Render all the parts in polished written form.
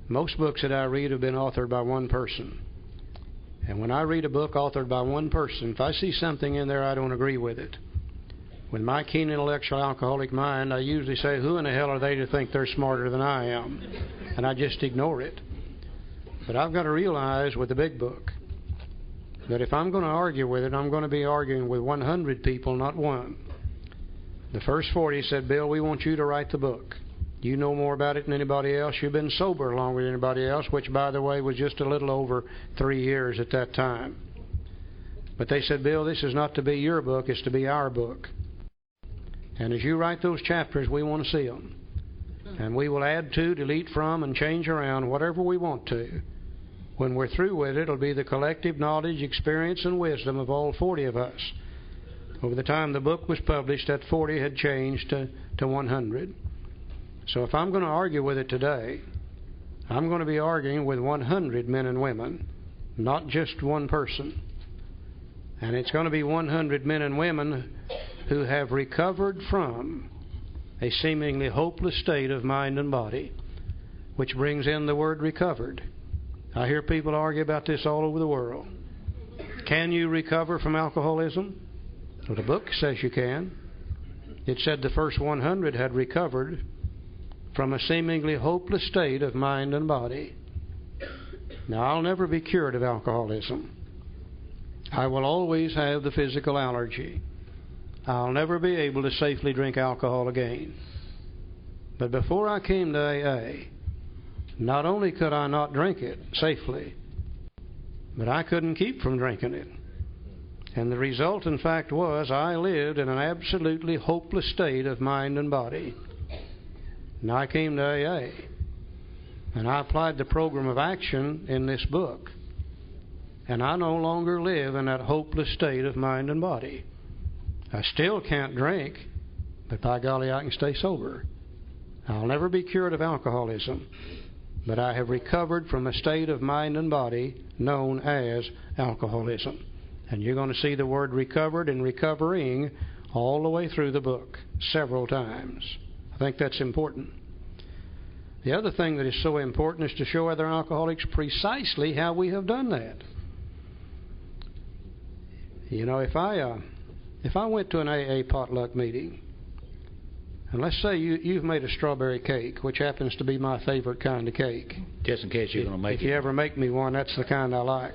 Most books that I read have been authored by one person. And when I read a book authored by one person, if I see something in there I don't agree with it, with my keen intellectual alcoholic mind, I usually say, who in the hell are they to think they're smarter than I am? And I just ignore it. But I've got to realize with the big book that if I'm going to argue with it, I'm going to be arguing with 100 people, not one. The first 40 said, Bill, we want you to write the book. You know more about it than anybody else. You've been sober longer than anybody else, which, by the way, was just a little over 3 years at that time. But they said, Bill, this is not to be your book, it's to be our book. And as you write those chapters, we want to see them. And we will add to, delete from, and change around whatever we want to. When we're through with it, it'll be the collective knowledge, experience, and wisdom of all 40 of us. Over the time the book was published, that 40 had changed to 100. So if I'm going to argue with it today, I'm going to be arguing with 100 men and women, not just one person. And it's going to be 100 men and women who have recovered from a seemingly hopeless state of mind and body, which brings in the word recovered. I hear people argue about this all over the world. Can you recover from alcoholism? Well, the book says you can. It said the first 100 had recovered from a seemingly hopeless state of mind and body. Now, I'll never be cured of alcoholism. I will always have the physical allergy. I'll never be able to safely drink alcohol again. But before I came to AA, not only could I not drink it safely, but I couldn't keep from drinking it. And the result, in fact, was I lived in an absolutely hopeless state of mind and body. And I came to AA, and I applied the program of action in this book. And I no longer live in that hopeless state of mind and body. I still can't drink, but by golly, I can stay sober. I'll never be cured of alcoholism, but I have recovered from a state of mind and body known as alcoholism. And you're going to see the word recovered and recovering all the way through the book, several times. I think that's important. The other thing that is so important is to show other alcoholics precisely how we have done that. You know, if I went to an AA potluck meeting, and let's say you've made a strawberry cake, which happens to be my favorite kind of cake. Just in case you're going to make it. If you ever make me one, that's the kind I like.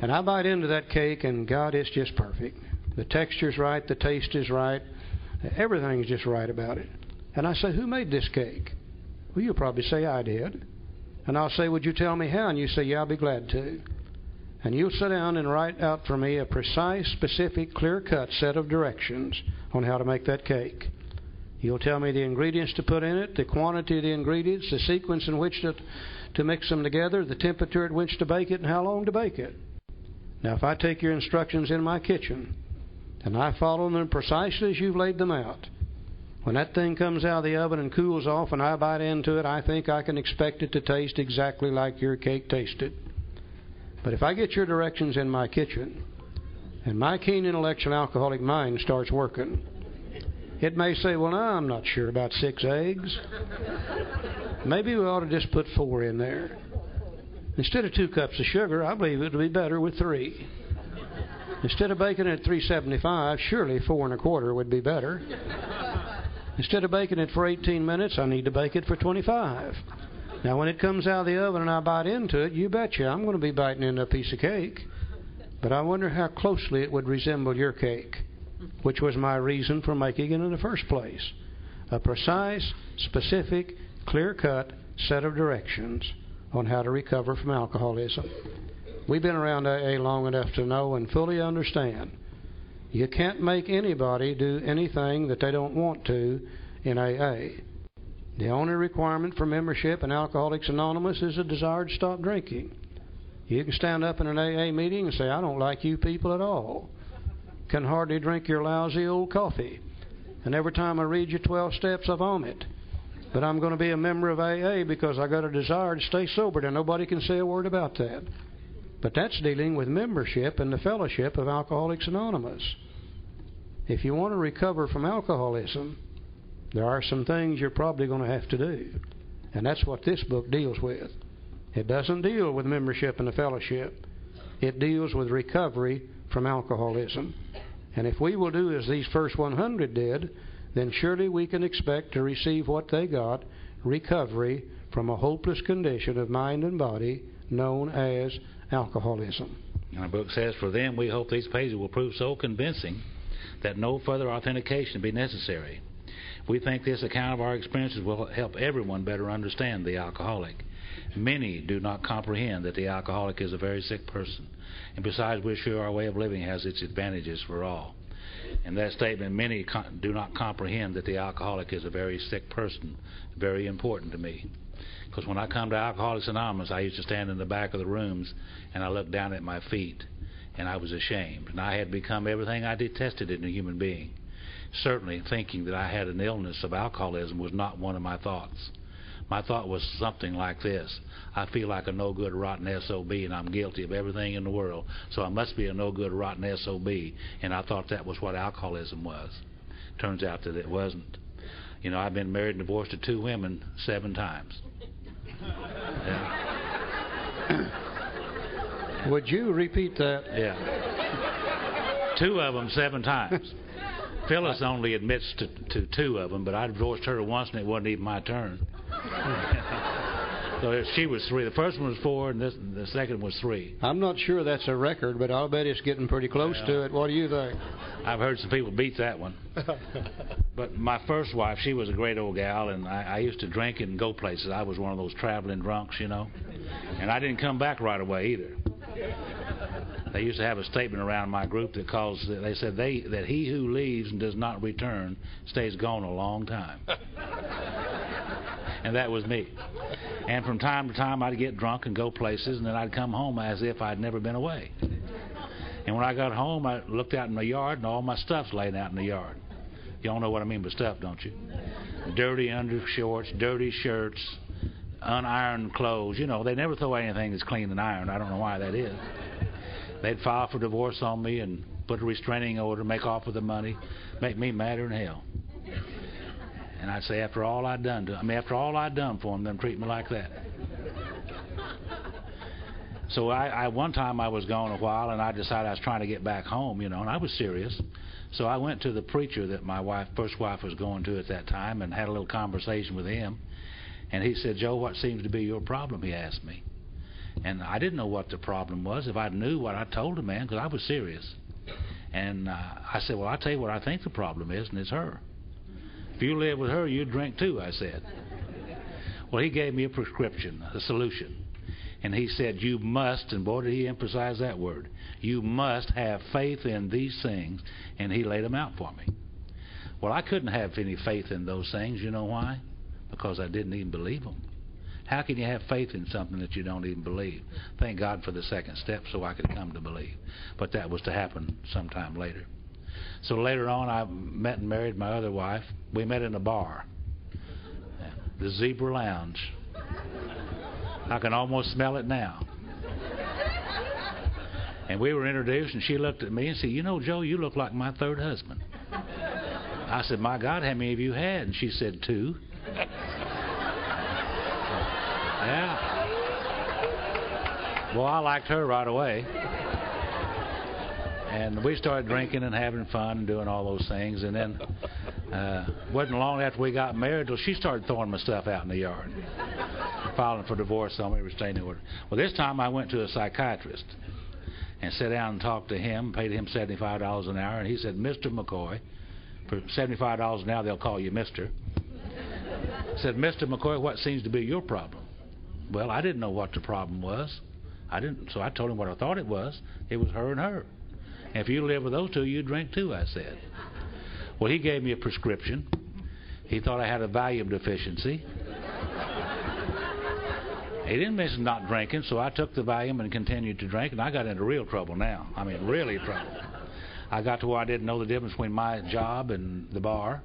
And I bite into that cake, and God, it's just perfect. The texture's right, the taste is right, everything's just right about it. And I say, who made this cake? Well, you'll probably say, I did. And I'll say, would you tell me how? And you say, yeah, I'll be glad to. And you'll sit down and write out for me a precise, specific, clear-cut set of directions on how to make that cake. You'll tell me the ingredients to put in it, the quantity of the ingredients, the sequence in which to mix them together, the temperature at which to bake it, and how long to bake it. Now, if I take your instructions in my kitchen, and I follow them precisely as you've laid them out, when that thing comes out of the oven and cools off and I bite into it, I think I can expect it to taste exactly like your cake tasted. But if I get your directions in my kitchen, and my keen intellectual alcoholic mind starts working, it may say, well, now I'm not sure about 6 eggs. Maybe we ought to just put 4 in there. Instead of 2 cups of sugar, I believe it would be better with 3. Instead of baking it at 375, surely 4 1/4 would be better. Instead of baking it for 18 minutes, I need to bake it for 25. Now, when it comes out of the oven and I bite into it, you betcha I'm going to be biting into a piece of cake. But I wonder how closely it would resemble your cake, which was my reason for making it in the first place. A precise, specific, clear-cut set of directions on how to recover from alcoholism. We've been around AA long enough to know and fully understand you can't make anybody do anything that they don't want to in AA. The only requirement for membership in Alcoholics Anonymous is a desire to stop drinking. You can stand up in an AA meeting and say, I don't like you people at all. Can hardly drink your lousy old coffee. And every time I read your 12 steps, I vomit. But I'm going to be a member of AA because I got a desire to stay sober, and nobody can say a word about that. But that's dealing with membership in the fellowship of Alcoholics Anonymous. If you want to recover from alcoholism, there are some things you're probably going to have to do. And that's what this book deals with. It doesn't deal with membership in the fellowship. It deals with recovery from alcoholism. And if we will do as these first 100 did, then surely we can expect to receive what they got, recovery from a hopeless condition of mind and body known as alcoholism. Our book says, for them we hope these pages will prove so convincing that no further authentication be necessary. We think this account of our experiences will help everyone better understand the alcoholic. Many do not comprehend that the alcoholic is a very sick person, and besides, we're sure our way of living has its advantages for all. In that statement, many do not comprehend that the alcoholic is a very sick person, very important to me. Because when I come to Alcoholics Anonymous, I used to stand in the back of the rooms and I looked down at my feet and I was ashamed. And I had become everything I detested in a human being. Certainly thinking that I had an illness of alcoholism was not one of my thoughts. My thought was something like this: I feel like a no-good, rotten SOB, and I'm guilty of everything in the world, so I must be a no-good, rotten SOB. And I thought that was what alcoholism was. Turns out that it wasn't. You know, I've been married and divorced to 2 women 7 times. Yeah. Would you repeat that? Yeah. 2 of them 7 times. Phyllis only admits to 2 of them, but I divorced her once and it wasn't even my turn. So she was 3. The first one was 4, and the second was 3. I'm not sure that's a record, but I'll bet it's getting pretty close to it. What do you think? I've heard some people beat that one. But my first wife, she was a great old gal, and I used to drink and go places. I was one of those traveling drunks, you know. And I didn't come back right away either. They used to have a statement around my group that they said that he who leaves and does not return stays gone a long time. And that was me. And from time to time I'd get drunk and go places, and then I'd come home as if I'd never been away. And when I got home, I looked out in the yard, and all my stuff's laying out in the yard. You all know what I mean by stuff, don't you? Dirty undershorts, dirty shirts, unironed clothes. You know, they never throw anything that's clean and ironed. I don't know why that is. They'd file for divorce on me and put a restraining order, make off with the money, make me madder than hell. And I'd say, after all I'd done for them treat me like that. So one time I was gone a while, and I decided I was trying to get back home, you know, and I was serious. So I went to the preacher that my first wife was going to at that time, and had a little conversation with him. And he said, Joe, what seems to be your problem? He asked me. And I didn't know what the problem was. If I knew what I told the man, because I was serious. And I said, well, I'll tell you what I think the problem is, and it's her. If you live with her, you drink too, I said. Well, he gave me a prescription, a solution. And he said, you must, and boy, did he emphasize that word, you must have faith in these things. And he laid them out for me. Well, I couldn't have any faith in those things. You know why? Because I didn't even believe them. How can you have faith in something that you don't even believe? Thank God for the second step so I could come to believe. But that was to happen sometime later. So later on, I met and married my other wife. We met in a bar, the Zebra Lounge. I can almost smell it now. And we were introduced, and she looked at me and said, you know, Joe, you look like my 3rd husband. I said, my God, how many of you had? And she said, 2. Yeah. Well, I liked her right away. And we started drinking and having fun and doing all those things. And then wasn't long after we got married till she started throwing my stuff out in the yard, filing for divorce on me, restraining order. Well, this time I went to a psychiatrist and sat down and talked to him, paid him $75 an hour. And he said, Mr. McCoy, for $75 an hour they'll call you Mr. Said, Mr. McCoy, what seems to be your problem? Well, I didn't know what the problem was. So I told him what I thought it was. It was her and her. And if you live with those 2, you drink too, I said. Well, he gave me a prescription. He thought I had a Valium deficiency. He didn't mention not drinking, so I took the Valium and continued to drink, and I got into real trouble now. I mean, really trouble. I got to where I didn't know the difference between my job and the bar.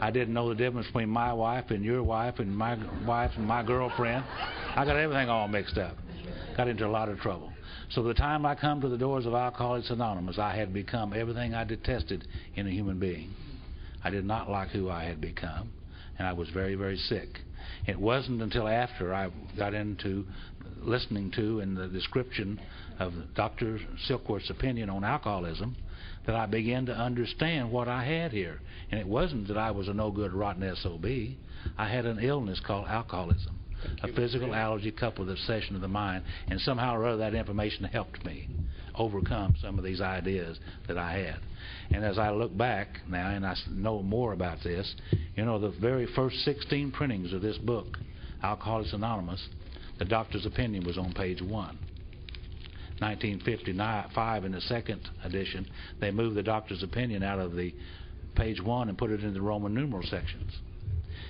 I didn't know the difference between my wife and your wife and my wife and my girlfriend. I got everything all mixed up. Got into a lot of trouble. So the time I come to the doors of Alcoholics Anonymous, I had become everything I detested in a human being. I did not like who I had become, and I was very, very sick. It wasn't until after I got into listening to and the description of Dr. Silkworth's opinion on alcoholism that I began to understand what I had here. And it wasn't that I was a no-good, rotten SOB. I had an illness called alcoholism, a physical allergy coupled with obsession of the mind, and somehow or other that information helped me overcome some of these ideas that I had. And as I look back now and I know more about this, you know, the very first 16 printings of this book, Alcoholics Anonymous, the doctor's opinion was on page 1. 1955, in the second edition, they moved the doctor's opinion out of the page 1 and put it in the Roman numeral sections.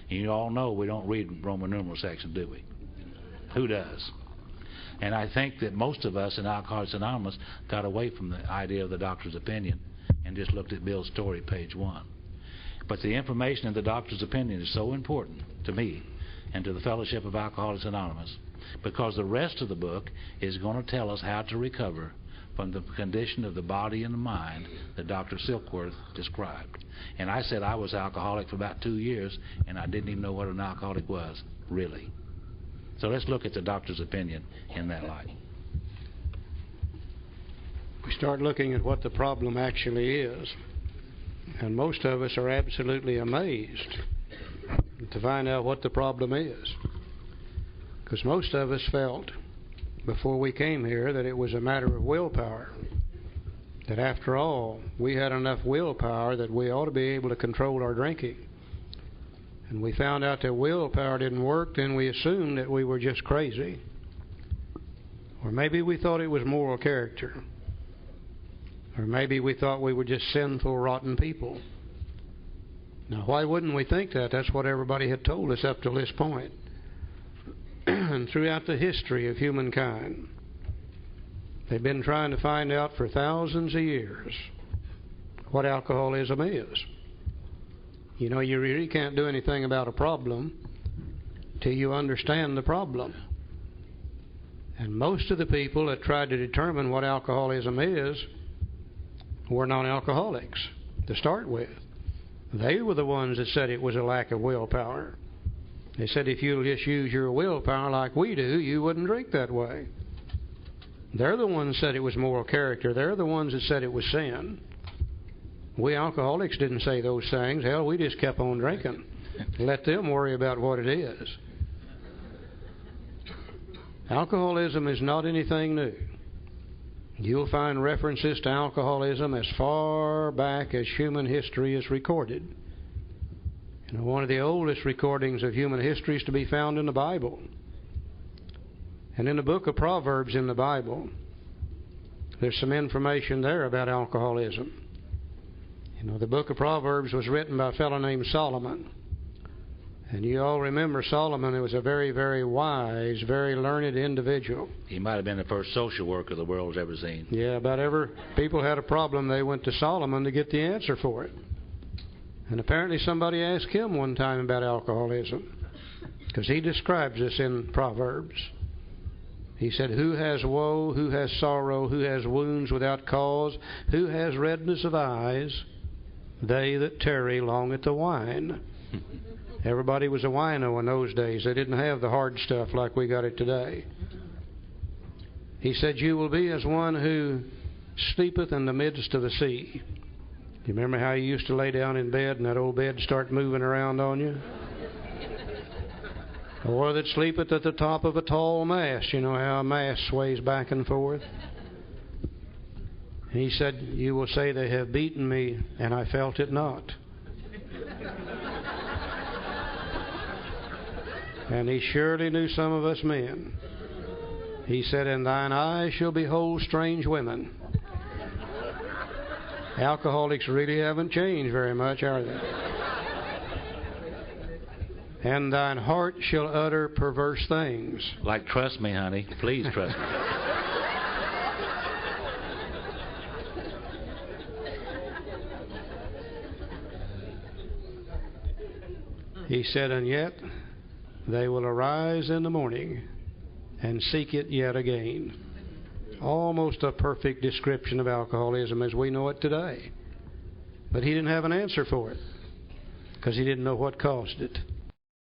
And you all know we don't read Roman numeral sections, do we? Who does? And I think that most of us in Alcoholics Anonymous got away from the idea of the doctor's opinion and just looked at Bill's story, page 1. But the information in the doctor's opinion is so important to me and to the Fellowship of Alcoholics Anonymous, because the rest of the book is going to tell us how to recover from the condition of the body and the mind that Dr. Silkworth described. And I said I was alcoholic for about 2 years, and I didn't even know what an alcoholic was, really. So let's look at the doctor's opinion in that light. We start looking at what the problem actually is, and most of us are absolutely amazed to find out what the problem is. Because most of us felt before we came here that it was a matter of willpower. That after all, we had enough willpower that we ought to be able to control our drinking. And we found out that willpower didn't work, then we assumed that we were just crazy. Or maybe we thought it was moral character. Or maybe we thought we were just sinful, rotten people. Now, why wouldn't we think that? That's what everybody had told us up to this point. And throughout the history of humankind, they've been trying to find out for thousands of years what alcoholism is. You know, you really can't do anything about a problem till you understand the problem. And most of the people that tried to determine what alcoholism is were non-alcoholics to start with. They were the ones that said it was a lack of willpower. They said if you'll just use your willpower like we do, you wouldn't drink that way. They're the ones that said it was moral character. They're the ones that said it was sin. We alcoholics didn't say those things. Hell, we just kept on drinking. Let them worry about what it is. Alcoholism is not anything new. You'll find references to alcoholism as far back as human history is recorded. You know, one of the oldest recordings of human history is to be found in the Bible. And in the book of Proverbs in the Bible, there's some information there about alcoholism. You know, the book of Proverbs was written by a fellow named Solomon. And you all remember Solomon was a very, very wise, very learned individual. He might have been the first social worker the world's ever seen. Yeah, about every people had a problem, they went to Solomon to get the answer for it. And apparently somebody asked him one time about alcoholism, because he describes this in Proverbs. He said, who has woe, who has sorrow, who has wounds without cause, who has redness of eyes? They that tarry long at the wine. Everybody was a wino in those days. They didn't have the hard stuff like we got it today. He said, you will be as one who sleepeth in the midst of the sea. You remember how you used to lay down in bed and that old bed start moving around on you? Or that sleepeth at the top of a tall mast. You know how a mast sways back and forth? And he said, you will say, they have beaten me, and I felt it not. And he surely knew some of us men. He said, and thine eyes shall behold strange women. Alcoholics really haven't changed very much, are they? And thine heart shall utter perverse things. Like, trust me, honey. Please trust me. He said, and yet they will arise in the morning and seek it yet again. Almost a perfect description of alcoholism as we know it today. But he didn't have an answer for it, because he didn't know what caused it.